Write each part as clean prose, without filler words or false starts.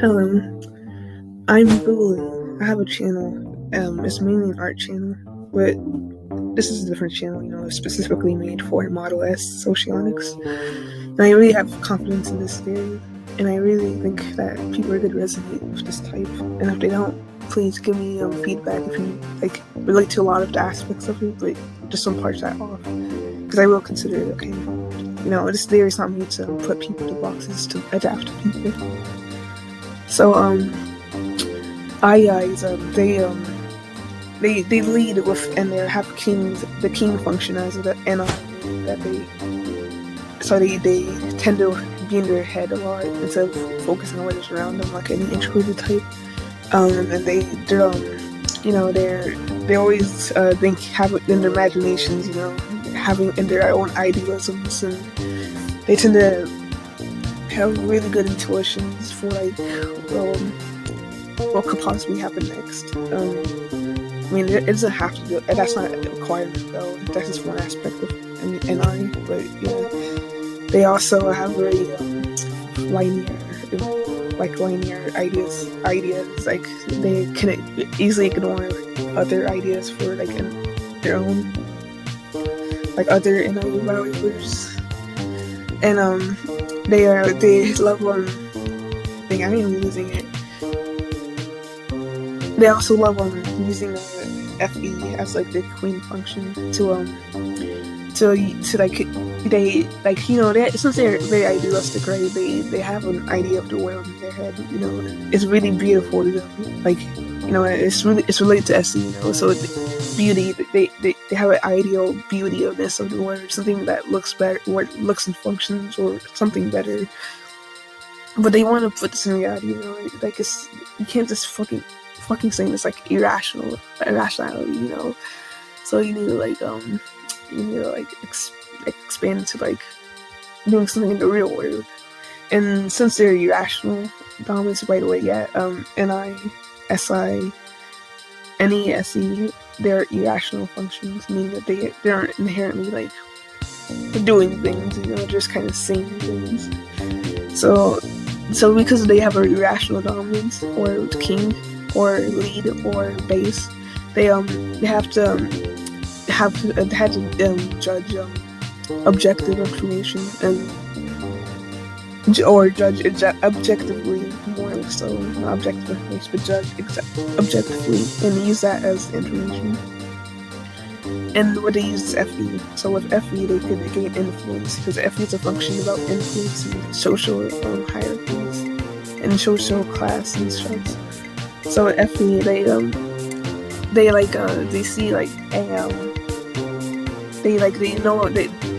Hello, I'm Bulu. I have a channel. It's mainly an art channel, but this is a different channel, specifically made for Model S Socionics. And I really have confidence in this theory, and I really think that people are going to resonate with this type. And if they don't, please give me feedback if you relate to a lot of the aspects of it, but just some parts that off, because I will consider it okay. This theory is not made to put people in boxes, to adapt to people. So IEIs, they lead with, and they have kings, the king function as the NI, that they tend to be in their head a lot instead of focusing on what is around them, like any introverted type. And they always have it in their imaginations, having in their own idealisms, and they tend to have really good intuitions for what could possibly happen next. It doesn't have to do. That's not a requirement, though. That's just one aspect of NI. But they also have very linear ideas. Like they can easily ignore other ideas for in their own, like other NI values. And they love I am losing it. They also love using FE as the queen function since they're very idealistic, right? They have an idea of the world in their head. It's really beautiful to them. It's related to SE. So beauty. They have an ideal beauty of this of the world, something that looks better, or looks and functions, or something better. But they want to put this in reality. You can't just fucking saying this irrationality. So you need to expand to doing something in the real world. And since they're irrational dominants right away, NI, SI, NE, SE, they're irrational functions, meaning that they aren't inherently doing things, just kind of saying things. So because they have a irrational dominance, or king, or lead, or base, they have to judge objective information or judge objectively, more so, not objective information, but judge objectively, and use that as information. And what they use is FE. So with FE, they could gain influence, because FE is a function about influencing social hierarchies and social class constructs. So with FE,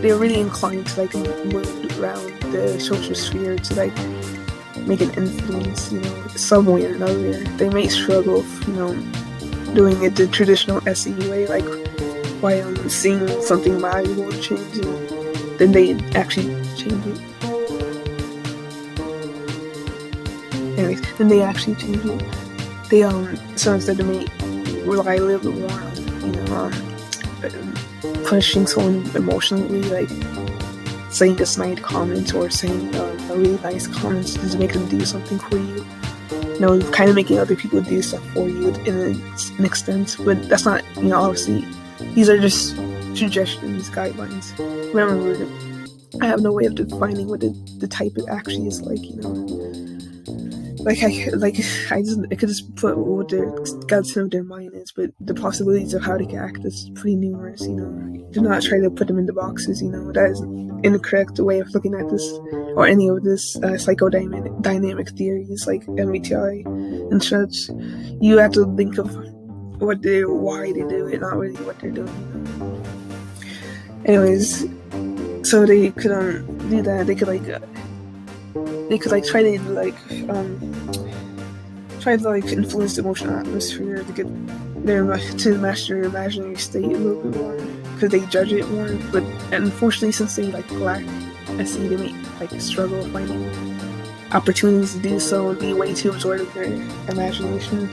they're really inclined to move around the social sphere to make an influence, some way or another. They may struggle with, doing it the traditional SE way, by seeing something valuable changing, then they actually change it. Anyways, then they actually change it. They so instead they may rely a little bit more on pushing someone emotionally, saying a snide comment, or saying a really nice comment to make them do something for you. Kind of making other people do stuff for you in an extent, but that's not, obviously, these are just suggestions, guidelines. Remember, I have no way of defining what the type it actually is I could just put what their God of their mind is, but the possibilities of how they can act is pretty numerous. Do not try to put them into boxes. That is an incorrect way of looking at this, or any of this psychodynamic theories like MBTI and such. You have to think of why they do it, not really what they're doing. Anyways, so they could do that. They could try to influence the emotional atmosphere to get to master their imaginary state a little bit more, because they judge it more. But unfortunately, since they lack SE, they may struggle finding opportunities to do so and be way too absorbed in their imagination.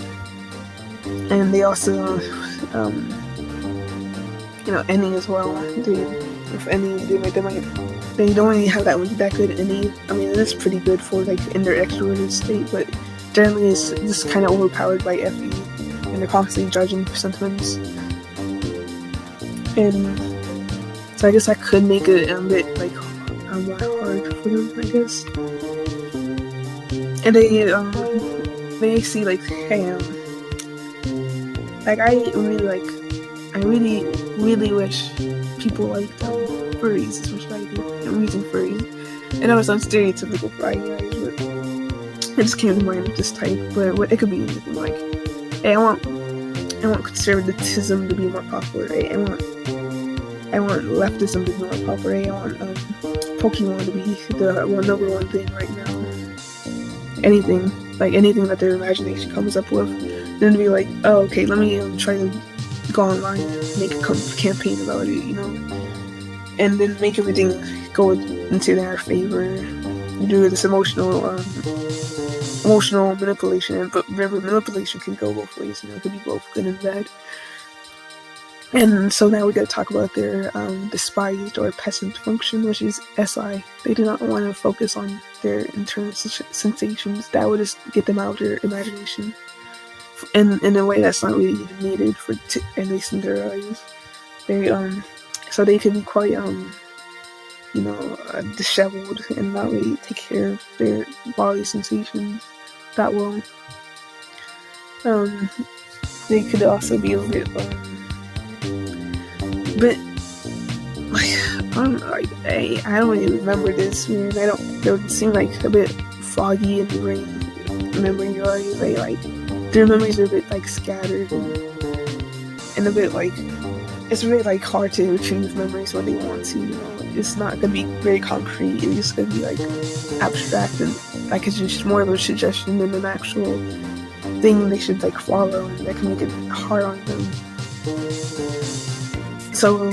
And they also NE as well. If any, they don't really have that good NE. It is pretty good for in their extroverted state, but generally is just kind of overpowered by FE, and they're constantly judging for sentiments. And so I guess that could make it a bit like more hard for them, I guess. And they see like, hey, like I really wish people liked furries as much as I do. I'm using furries. I know it's not stereotypical for IEIs, but it just came to mind with this type. But it could be anything like, hey, I want conservatism to be more popular. Hey, I want leftism to be more popular. Hey, I want Pokemon to be the number one thing right now. Anything that their imagination comes up with, then to be like, oh, okay, let me try to go online and make a campaign about it, and then make everything go into their favor. Do this emotional manipulation, but remember, manipulation can go both ways. It could be both good and bad. And so now we got to talk about their despised or peasant function, which is SI. They do not want to focus on their internal sensations. That would just get them out of their imagination, and in a way that's not really even needed at least in their eyes. So they can be quite disheveled and not really take care of their body sensations that well. They could also be a bit but like I don't really remember this, man. They would seem like a bit foggy in the brain, remembering your eyes. Their memories are a bit like scattered and a bit like, it's really like hard to retrieve memories when they want to. It's not gonna be very concrete. It's just gonna be like abstract, and like it's just more of a suggestion than an actual thing they should like follow, and that can make it hard on them. So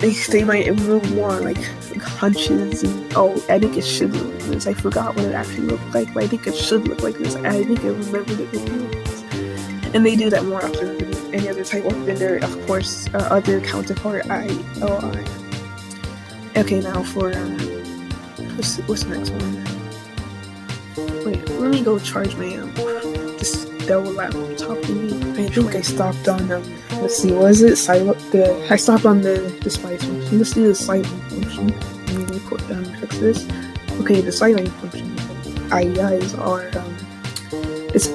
they might move more like hunches and, oh, I think it should look like this. I forgot what it actually looked like, but I think it should look like this. I think I remembered it looked like this. And they do that more often than any other type, than their, of course, other counterpart, IEI. Okay, now for what's the next one? Wait, let me go charge my this double laptop thingy. I think I stopped on let's see, what is it? I stopped on the despised function. Let's do the silent function. Let me fix this. Okay, the silent function. IEIs are it's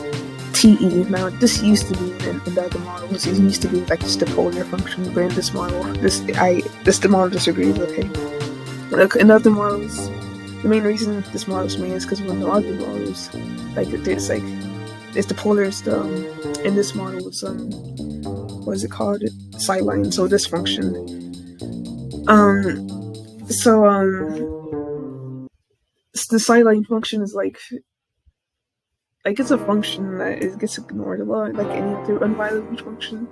TE. Now this used to be in the other models. It used to be like just a polar function, but in this model, the model disagrees. Okay, look, in other models, the main reason this model is made is because when the other models, like there's like, it's the polars. In this model, it's what is it called? Sideline. So this function. The sideline function is like it's a function that gets ignored a lot, like any other unviolent function.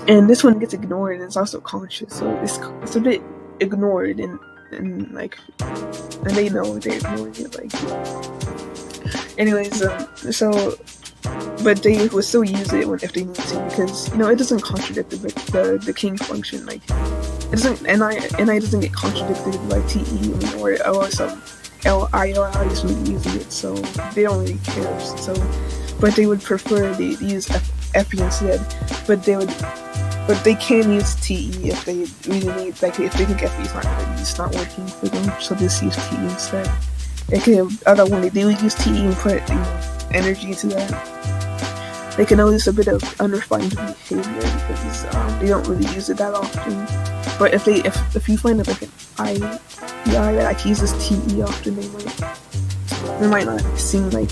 And this one gets ignored, and it's also conscious, so it's a bit ignored, and they know they're ignoring it. Like, anyways, but they will still use it if they need to, because it doesn't contradict the king function. Like, it doesn't, NI doesn't get contradicted by TE or some IEI is really using it, so they don't really care. So, but they would prefer they use FE instead. But they can use TE if they really need, like if they think FE is not working for them. So just use TE instead. Other when they would use TE and put energy into that, they can notice a bit of unrefined behavior because they don't really use it that often. But if you find like an IEI that uses TE often, they might not seem like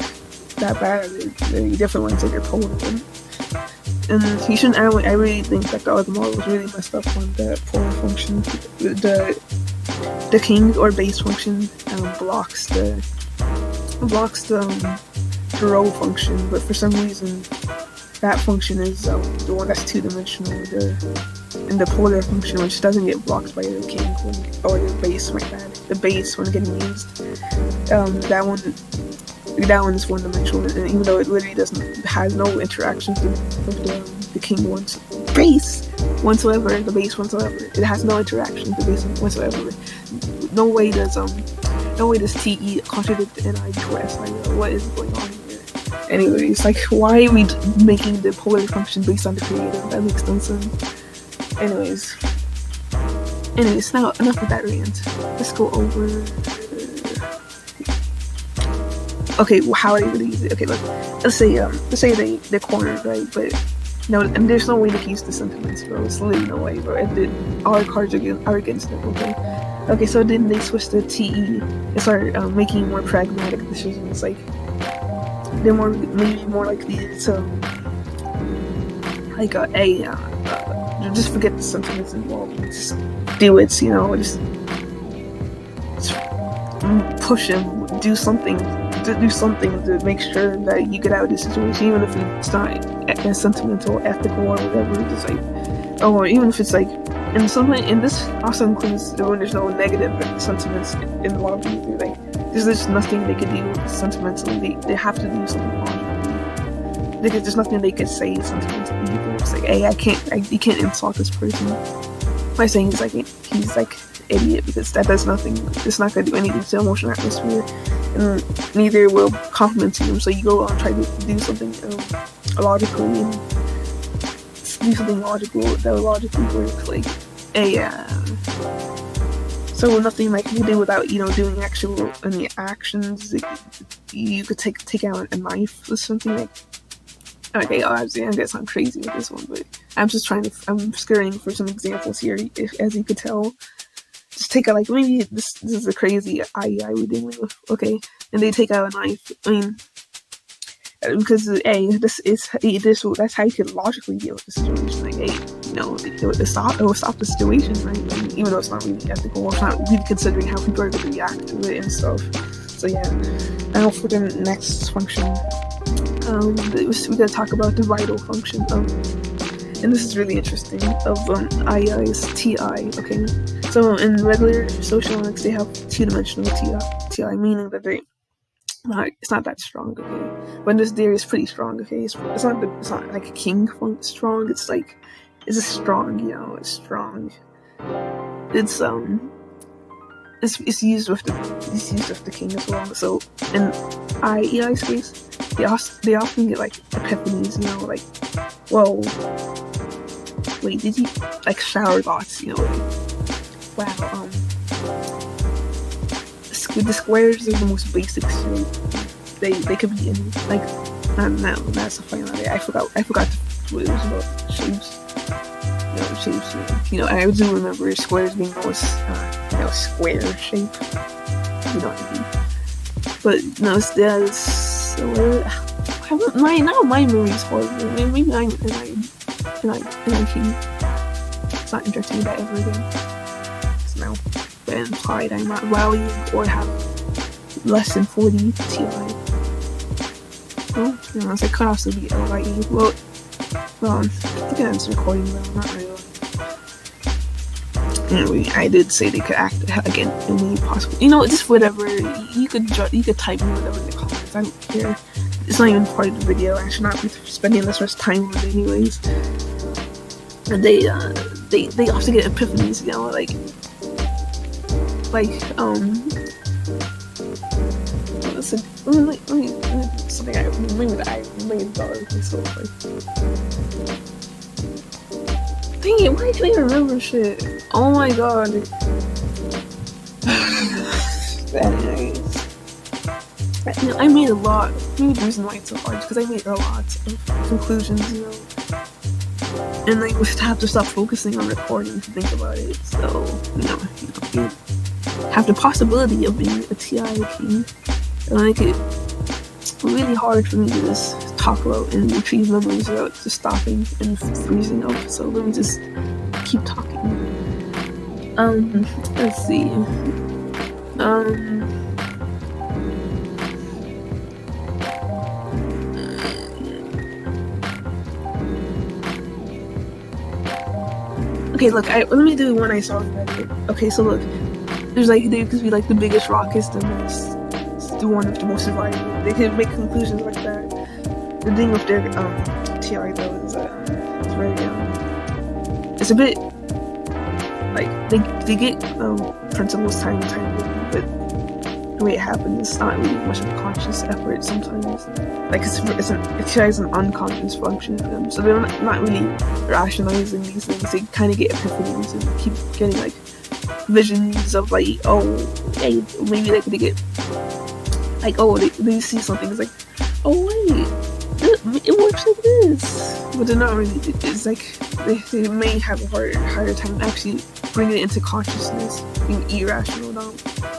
that bad. They're different ones that you're polar in. And you shouldn't. I really think that the other model was really messed up on the polar function. The king or base function blocks the row function, but for some reason that function is the one that's two-dimensional. In the polar function, which doesn't get blocked by the king or the base, my bad. The base when getting used, that one is one-dimensional, and even though it literally has no interactions with the king base whatsoever, it has no interaction with the base whatsoever. No way does no way does TE contradict NI twice. Like, what is going on here? Anyways, like, why are we making the polar function based on the creative? That makes no sense. Anyways, now enough of that rant. Let's go over. Okay, well, how are they gonna use it? Okay, look. Let's say they're cornered, right? But no, and there's no way to use the sentiments, bro. It's literally no way, bro. All our cards are against them. Okay, so then they switch to TE and start making more pragmatic decisions. Like, they're maybe more likely to like just forget the sentiments involved. Just do it, just push him, do something to make sure that you get out of this situation, even if it's not as sentimental, ethical, or whatever. It's like, or even if it's like, and this also includes when there's no negative sentiments involved either. Like, there's just nothing they can do sentimentally. They have to do something logically. Because there's nothing they can say sentimentally either. It's like, hey, you can't insult this person by saying he's like idiot, because that does nothing. It's not gonna do anything to the emotional atmosphere, and neither will complimenting him. So you go on try to do something logically, and do something logical that will logically work. Like so nothing like you do without doing any actions. You could take out a knife or something. Like, okay, obviously I'm gonna sound crazy with this one, but I'm scurrying for some examples here. As you could tell, just take out, like, maybe this is a crazy IEI we're dealing with. Okay, and they take out a knife. I mean, because that's how you can logically deal with the situation. Like, it will stop the situation, right? I mean, even though it's not really ethical, or it's not really considering how people are going to react to it and stuff. So yeah, now for the next function, we're going to talk about the vital function of, and this is really interesting, of IEI's TI. Okay, so in regular socionics, they have two-dimensional TI, meaning that it's not that strong. Okay, when this theory is pretty strong. Okay, it's not like a king strong. It's like, it's a strong. It's strong. It's used with the king as well. So in IEI's case, they often get like epiphanies. Like, whoa, wait, did you, like, shower thoughts? Like, wow, the squares are the most basic shape. They could be in, like, no, that's a funny idea. I forgot what it was about. Shapes. Shapes. I do remember squares being the most, square shape. You know what I mean? But no, my memory is horrible. Maybe I can not entertain that ever again. So now, but implied I'm not valuing or have less than 40 TI. Well, it's like cutoffs would be LIE. Well, I think that's recording though, not really. Anyway, I did say they could act again any possible. Just whatever. You could type in whatever in the comments. I don't care. It's not even part of the video. I should not be spending this much time on it anyways. And they often get epiphanies, something I remember that I made dollars and stuff like. Dang it, why can't I remember shit? Oh my god. Anyways. I made a lot. Maybe the reason why it's so hard is because I made a lot of conclusions, and I would have to stop focusing on recording to think about it. So, you have the possibility of being a TI king, and make it really hard for me to just talk about and retrieve memories without just stopping and freezing up. So let me just keep talking. Let's see. Okay, look, let me do one I saw on Reddit. Okay, so look, there could be like the biggest rock is the one with the most surviving. They could make conclusions like that. The thing with their TI though is it's very it's a bit like they get principles time and time again, but the way it happens, it's not really much of a conscious effort sometimes. Like it carries an unconscious function for them, so they're not really rationalizing these things. They kind of get epiphanies and keep getting like visions of like, oh, hey, maybe like they get like, oh, they see something. It's like, oh wait, it works like this, but they're not really. It's like they may have a harder time actually bringing it into consciousness, being irrational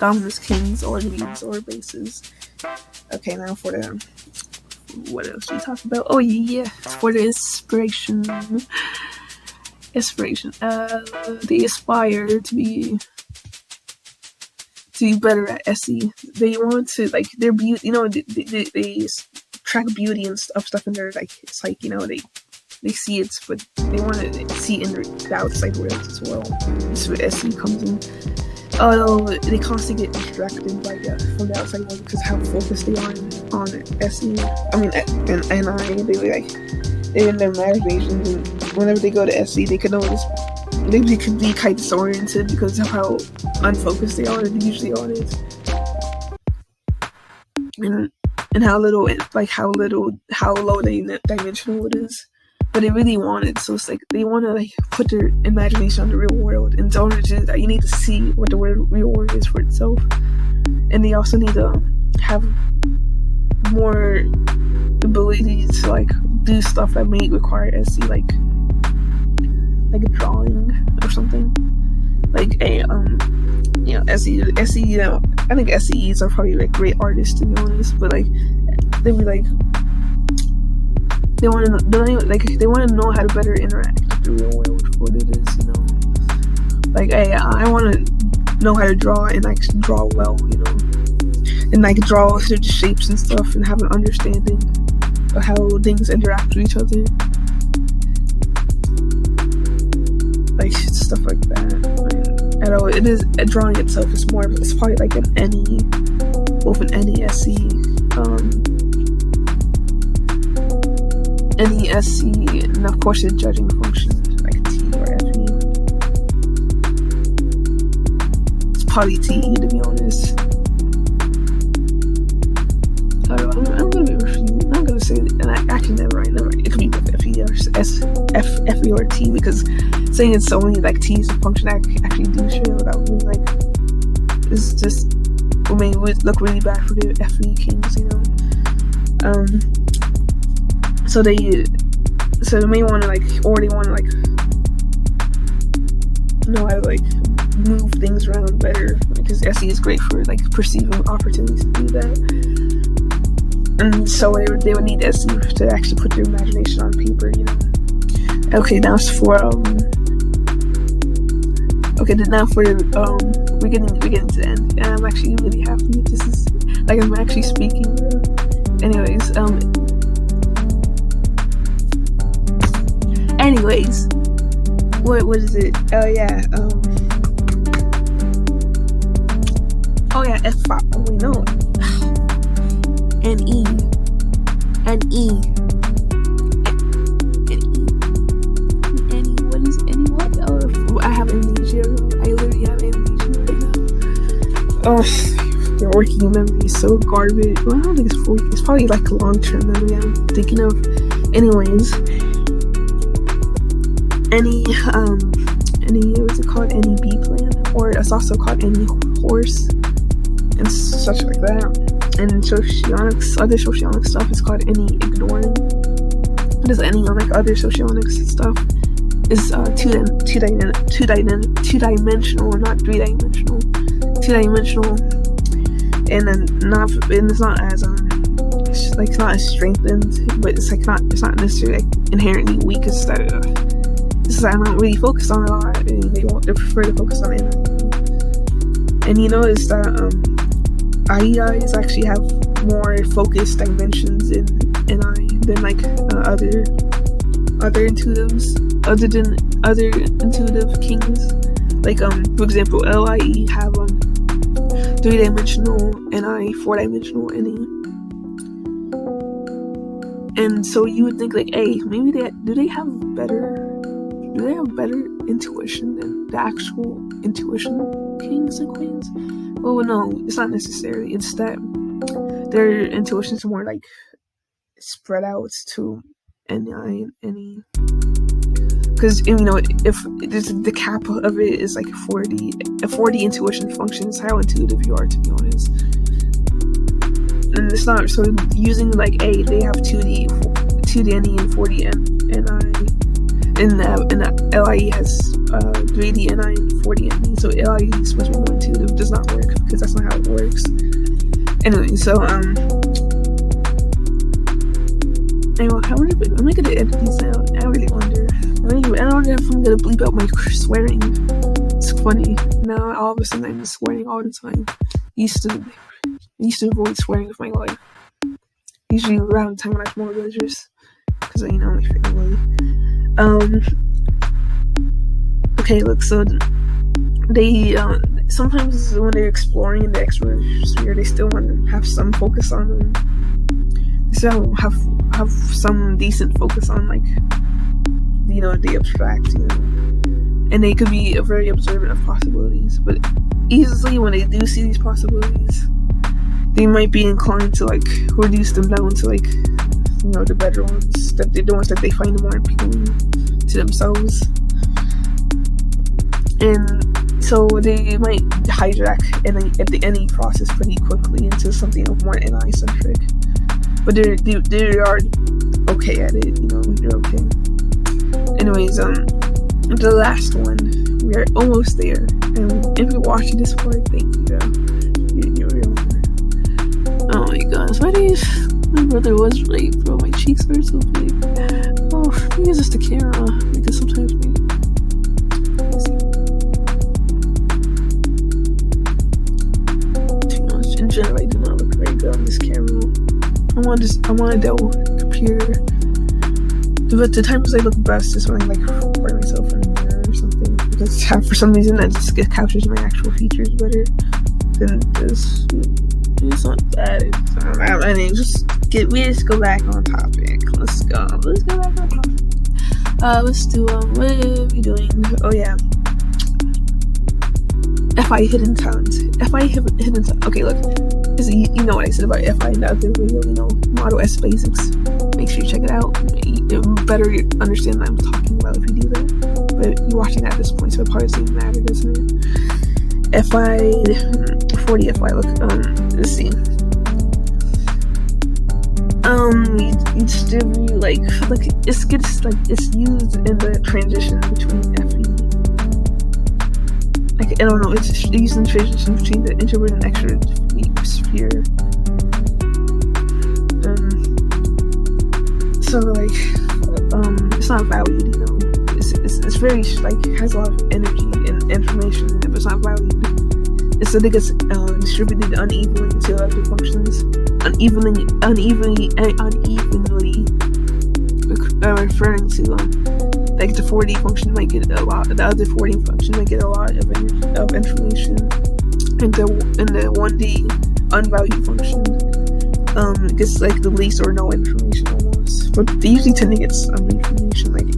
dominance kings or leads or bases. Okay, now for the what else do we talk about? Oh yeah, for the inspiration. They aspire to be better at SE. They want to like their beauty. You know, they track beauty and stuff in their like. It's like, you know, they see it, but they want to see in the outside world as well. This is where SE comes in. Although they constantly get distracted by from the outside world because how focused they are on SE. I mean, and they're in their imaginations, and whenever they go to SE, they can notice they could be kind of disoriented because of how unfocused they are usually on it, and how low dimensional it is. But they really want it, so it's like they want to like put their imagination on the real world. And in order to do that, you need to see what the real world is for itself, and they also need to have more ability to like do stuff that may require SE, like a drawing or something. Like SE. You know, I think SEs are probably like great artists, to be honest, but like they be like. They want to know how to better interact with the real world for what it is, you know. Like, hey, I want to know how to draw and like draw well, you know, and like draw certain shapes and stuff, and have an understanding of how things interact with each other, like stuff like that. I know it is. Drawing itself is more. It's probably like an NE, both an NESE. NESE, and of course the judging function, like T or FE. It's probably TE, to be honest. I'm gonna say, and I actually never. It could be FE or FE or T, because saying it's only like T is a function I actually do share without me, like, it's just, I mean, it would look really bad for the FE kings, you know. So they may want to like, or they want to like know how to like move things around better, because SE is great for like perceiving opportunities to do that. And so they would need SE to actually put their imagination on paper, you know. Okay, now for we're getting to the end, and I'm actually really happy. This is like I'm actually speaking. Anyways, what is it? Oh yeah, F5. Oh wait, no. NE. What is NE? What? Oh, I have amnesia. I literally have amnesia right now. Oh, your working memory is so garbage. Well, I don't think it's fully. It's probably like a long-term memory I'm thinking of. Anyways. Any what's it called? Any B plan, or it's also called any horse, and such like that. And socionics, other socionics stuff is called any ignoring. What is any like other socionics stuff is two-dimensional, not three-dimensional. Two-dimensional, and then it's not as it's not as strengthened, but it's not necessarily like inherently weak as that. This is I'm not really focused on a lot, and they prefer to focus on NI. And you notice that IEIs actually have more focused dimensions in NI than like other intuitives, other intuitive kings. Like for example, LIE have 3-dimensional NI, 4-dimensional NE. And so you would think like, hey, maybe do they have better intuition than the actual intuition kings and queens? well, no, it's not necessarily. It's that their intuitions are more like spread out to any. Because, you know, if the cap of it is like a 40 intuition functions, how intuitive you are, to be honest. And it's not, so using like A, they have 2D NE and 4D NI, and the LIE has 3D NI and 4D NE, so LIE is supposed to be more intuitive. It does not work, because that's not how it works. Anyway, so, anyway, how am I gonna edit these out? I really wonder. I don't know if I'm gonna bleep out my swearing. It's funny. Now all of a sudden I'm swearing all the time. I used to avoid swearing with my life. Usually around the time when I was more religious, because you know my family. Okay, look. So they sometimes when they're exploring in the extroverted sphere, they still want to have some focus on them. They still have some decent focus on, like, you know, the abstract, you know, and they could be very observant of possibilities, but easily when they do see these possibilities, they might be inclined to like reduce them down to, like, you know, the better ones, the ones that they find more appealing to themselves. And so they might hijack the NE process pretty quickly into something more NI centric, but they are okay at it, you know, they're okay. Anyways, the last one, we are almost there, and if you're watching this part, thank you, you're real. Oh my gosh, my brother was right, bro, my cheeks are so big. Oh, maybe it's just the camera, because sometimes too much. In general, I do not look very good on this camera. I want a Dell computer. But the times I look best is when I like record myself in a mirror or something, because for some reason that just captures my actual features better than this. It's not bad. I mean, we just go back on topic. Let's go back on topic. Let's do what are we doing? Oh yeah. FI hidden talent. Okay, look. You know what I said about FI in the other video, you know, Model S basics. Make sure you check it out. You'll better understand what I'm talking about if you do that. But you're watching at this point, so it probably doesn't matter, doesn't it? FI 40 FI. Look, let's see. You distribute like it's used in the transition between FE. Like, I don't know, it's used in the transition between the introvert and extrovert sphere. So like, it's not valued, you know. It's very like has a lot of energy and information in it, but it's not valued. It's that it gets distributed unevenly to other functions, unevenly referring to like the 4D function might get a lot, the other 4D function might get a lot of information, and the 1D unvalued function gets like the least or no information almost. But they usually tend to get some information, like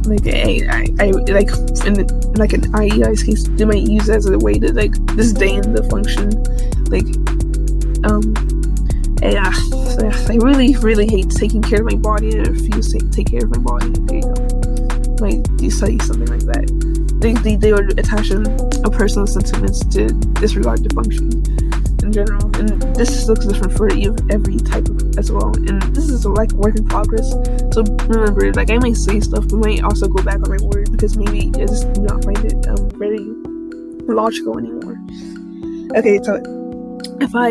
I like in an IEI's case, they might use it as a way to like disdain the function, like I really hate taking care of my body and I refuse to take care of my body. There you go. Might you say something like that. They would attach a personal sentiments to disregard the function in general, and this looks different for every type as well, and this is like work in progress. So remember, like, I might say stuff but might also go back on my word because maybe I just do not find it very logical anymore. Okay, so if I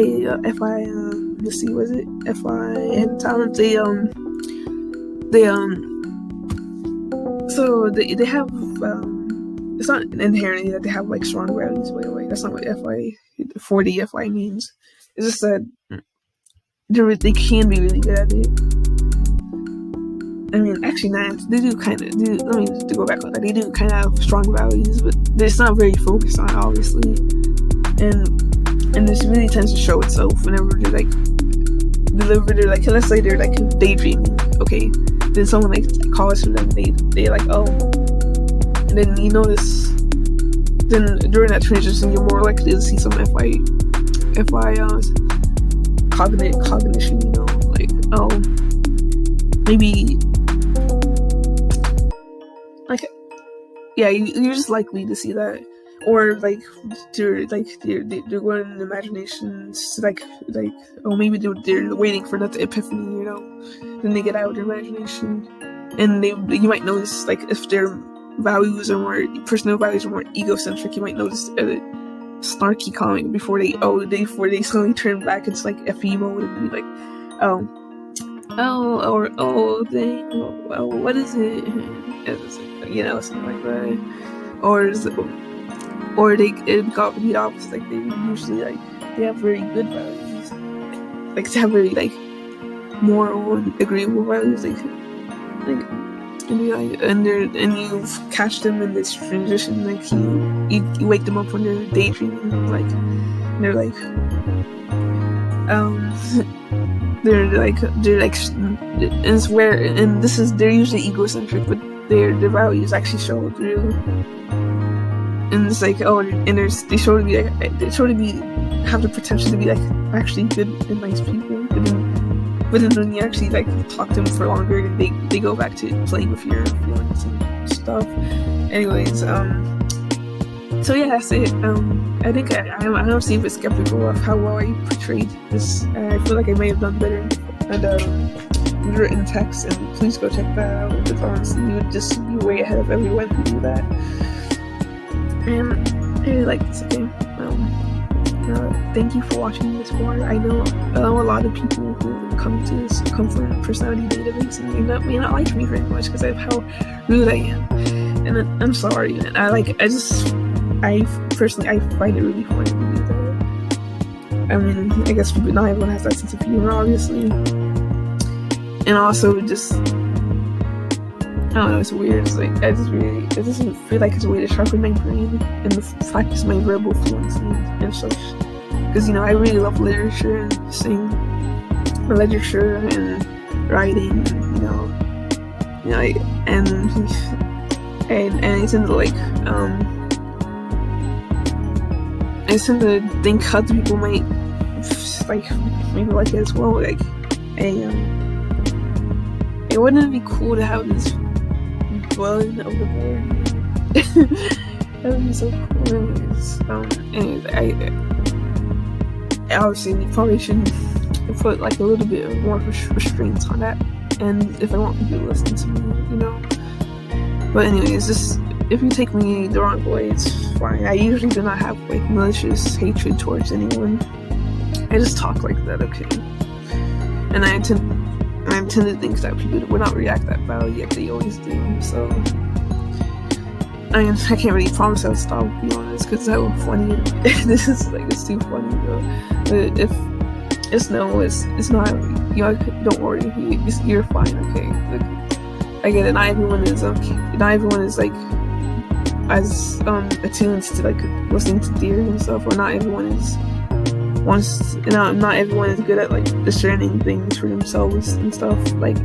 let's see, was it if I had talent, they have it's not inherently that they have like strong values, by the way. That's not what 40 FI means. It's just that they can be really good at it. I mean, actually, they do kind of do. Let me go back on that. They do kind of have strong values, but it's not very focused on it, obviously. And this really tends to show itself whenever they're like let's say they're like daydreaming. Okay, then someone like calls for them. They like, oh, and then you notice then during that transition, you're more likely to see some cognition, like, oh, maybe, like, yeah, you're just likely to see that. Or like they're going in imaginations, like oh, maybe they're waiting for that epiphany, then they get out of their imagination, and you might notice, like, if their personal values are more egocentric, you might notice a snarky comment before they suddenly turn back into like FE mode and be like, oh, dang, what is it? Something like that, or it got the opposite. Like, they usually, like, they have very good values, like they have very, like, moral and agreeable values, and you've catch them in this transition, like you wake them up when they're daydreaming, like, and they're like they're usually egocentric, but their values actually show through. And it's like, oh, and they show to be have the potential to be like actually good and nice people, but then when you actually like talk to them for longer, they go back to playing with your feelings and stuff. Anyways, so yeah, that's it. I think I'm super skeptical of how well I portrayed this. I feel like I may have done better and written text, and please go check that out, because honestly, you would just be way ahead of everyone who do that. And I really like this game. Thank you for watching this far. I know a lot of people who come from a personality database and may not like me very much because of how rude I am. And I'm sorry. And I personally find it really funny to do that. I mean, I guess not everyone has that sense of humor, obviously. And also, just, I don't know, it's weird. It's like, it doesn't feel like it's a way to sharpen my brain and practice my verbal fluency and such. Because, I really love literature and literature and writing, and I tend to like, I tend to think other people might like maybe like it as well. Like, wouldn't it be cool to have this dwelling of the board? That would be so cool. Anyways, I obviously probably should put like a little bit more restraints on that, and if I want people to listen to me, But anyways, just, if you take me the wrong way, it's fine. I usually do not have like malicious hatred towards anyone. I just talk like that, okay? And I tend to think that people would not react that badly, yet they always do. So I can't really promise I'll stop, to be honest, because it's so funny. This is like, it's too funny, though. But if it's no, it's not. Don't worry, you're fine, okay? Like, I get it. Not everyone is like as attuned to like listening to theory and stuff, or not everyone is not everyone is good at like discerning things for themselves and stuff. Like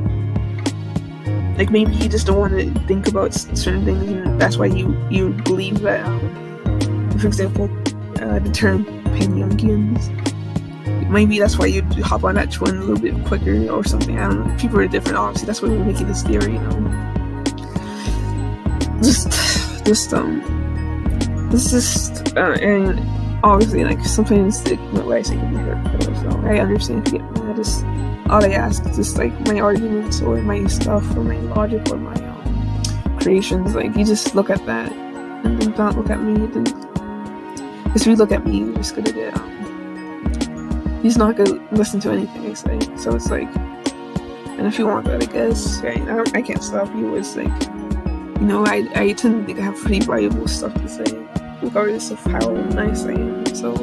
maybe you just don't want to think about certain things, and that's why you believe that. For example, the term pan-Jungians. Maybe that's why you hop on that trend a little bit quicker or something. I don't know. People are different, obviously. That's why we're making this theory, and obviously, like, sometimes what I say can be hurtful, so I understand if you get mad. Just all I ask is just like my arguments or my stuff or my logic or my creations. Like, you just look at that and then don't look at me. Because if you look at me, you're just gonna get he's not gonna listen to anything I say. So it's like, and if you want that, I guess I can't stop you. It's like, I tend to think I have pretty valuable stuff to say, regardless of how nice I am. So